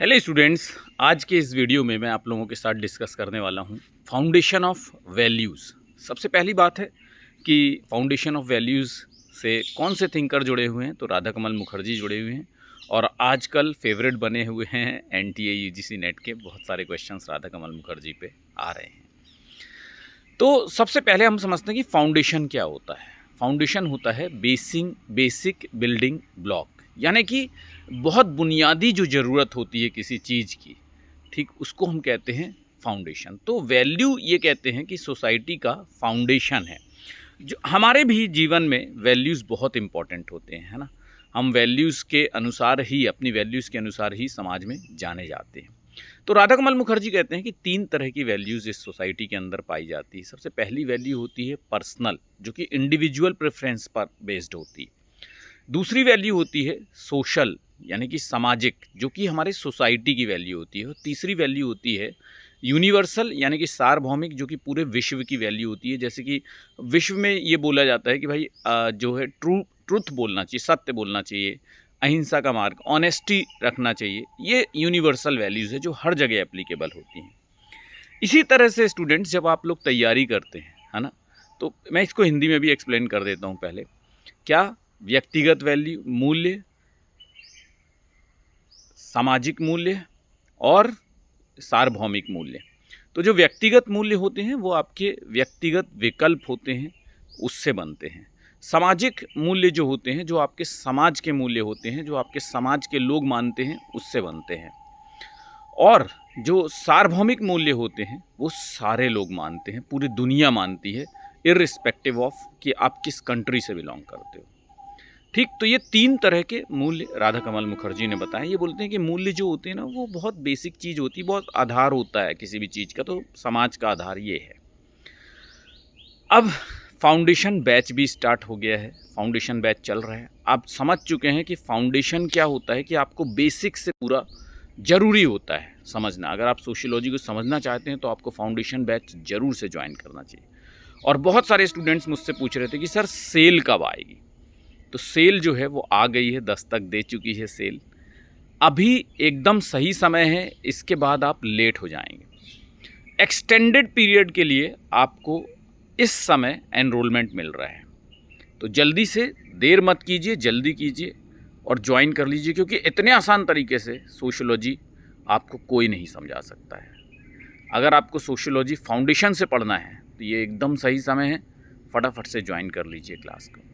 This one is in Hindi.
हेलो स्टूडेंट्स, आज के इस वीडियो में मैं आप लोगों के साथ डिस्कस करने वाला हूँ फाउंडेशन ऑफ वैल्यूज़। सबसे पहली बात है कि फाउंडेशन ऑफ वैल्यूज़ से कौन से थिंकर जुड़े हुए हैं, तो राधा कमल मुखर्जी जुड़े हुए हैं और आजकल फेवरेट बने हुए हैं NTA UGC नेट के बहुत सारे क्वेश्चंस राधा कमल मुखर्जी पे आ रहे हैं। तो सबसे पहले हम समझते हैं कि फाउंडेशन क्या होता है। फाउंडेशन होता है बेसिक बिल्डिंग ब्लॉक, यानी कि बहुत बुनियादी जो ज़रूरत होती है किसी चीज़ की, ठीक, उसको हम कहते हैं फाउंडेशन। तो वैल्यू ये कहते हैं कि सोसाइटी का फाउंडेशन है। जो हमारे भी जीवन में वैल्यूज़ बहुत इम्पॉर्टेंट होते हैं, है ना। हम वैल्यूज़ के अनुसार ही, अपनी वैल्यूज़ के अनुसार ही समाज में जाने जाते हैं। तो राधा कमल मुखर्जी कहते हैं कि 3 तरह की वैल्यूज़ इस सोसाइटी के अंदर पाई जाती है। सबसे पहली वैल्यू होती है पर्सनल, जो कि इंडिविजुअल प्रेफरेंस पर बेस्ड होती है। दूसरी वैल्यू होती है सोशल, यानी कि सामाजिक, जो कि हमारे सोसाइटी की वैल्यू होती है। और तीसरी वैल्यू होती है यूनिवर्सल, यानी कि सार्वभौमिक, जो कि पूरे विश्व की वैल्यू होती है। जैसे कि विश्व में ये बोला जाता है कि भाई जो है ट्रूथ बोलना चाहिए, सत्य बोलना चाहिए, अहिंसा का मार्ग, ऑनेस्टी रखना चाहिए। ये यूनिवर्सल वैल्यूज़ है जो हर जगह एप्लीकेबल होती हैं। इसी तरह से स्टूडेंट्स, जब आप लोग तैयारी करते हैं, है ना, तो मैं इसको हिंदी में भी एक्सप्लेन कर देता हूँ पहले। क्या? व्यक्तिगत वैल्यू, मूल्य, सामाजिक मूल्य और सार्वभौमिक मूल्य। तो जो व्यक्तिगत मूल्य होते हैं वो आपके व्यक्तिगत विकल्प होते हैं, उससे बनते हैं। सामाजिक मूल्य जो होते हैं, जो आपके समाज के मूल्य होते हैं, जो आपके समाज के लोग मानते हैं, उससे बनते हैं। और जो सार्वभौमिक मूल्य होते हैं वो सारे लोग मानते हैं, पूरी दुनिया मानती है, इर्रिस्पेक्टिव ऑफ कि आप किस कंट्री से बिलोंग करते हो। ठीक, तो ये 3 तरह के मूल्य राधा कमल मुखर्जी ने बताए। ये बोलते हैं कि मूल्य जो होते हैं ना, वो बहुत बेसिक चीज़ होती है, बहुत आधार होता है किसी भी चीज़ का। तो समाज का आधार ये है। अब फाउंडेशन बैच भी स्टार्ट हो गया है, फाउंडेशन बैच चल रहा है। आप समझ चुके हैं कि फाउंडेशन क्या होता है, कि आपको बेसिक से पूरा ज़रूरी होता है समझना। अगर आप सोशियोलॉजी को समझना चाहते हैं तो आपको फाउंडेशन बैच ज़रूर से ज्वाइन करना चाहिए। और बहुत सारे स्टूडेंट्स मुझसे पूछ रहे थे कि सर सेल कब आएगी। तो सेल जो है वो आ गई है, दस्तक दे चुकी है सेल। अभी एकदम सही समय है, इसके बाद आप लेट हो जाएंगे। एक्सटेंडेड पीरियड के लिए आपको इस समय एनरोलमेंट मिल रहा है, तो जल्दी से, देर मत कीजिए, जल्दी कीजिए और ज्वाइन कर लीजिए, क्योंकि इतने आसान तरीके से सोशियोलॉजी आपको कोई नहीं समझा सकता है। अगर आपको सोशियोलॉजी फाउंडेशन से पढ़ना है तो ये एकदम सही समय है, फटाफट से ज्वाइन कर लीजिए क्लास को।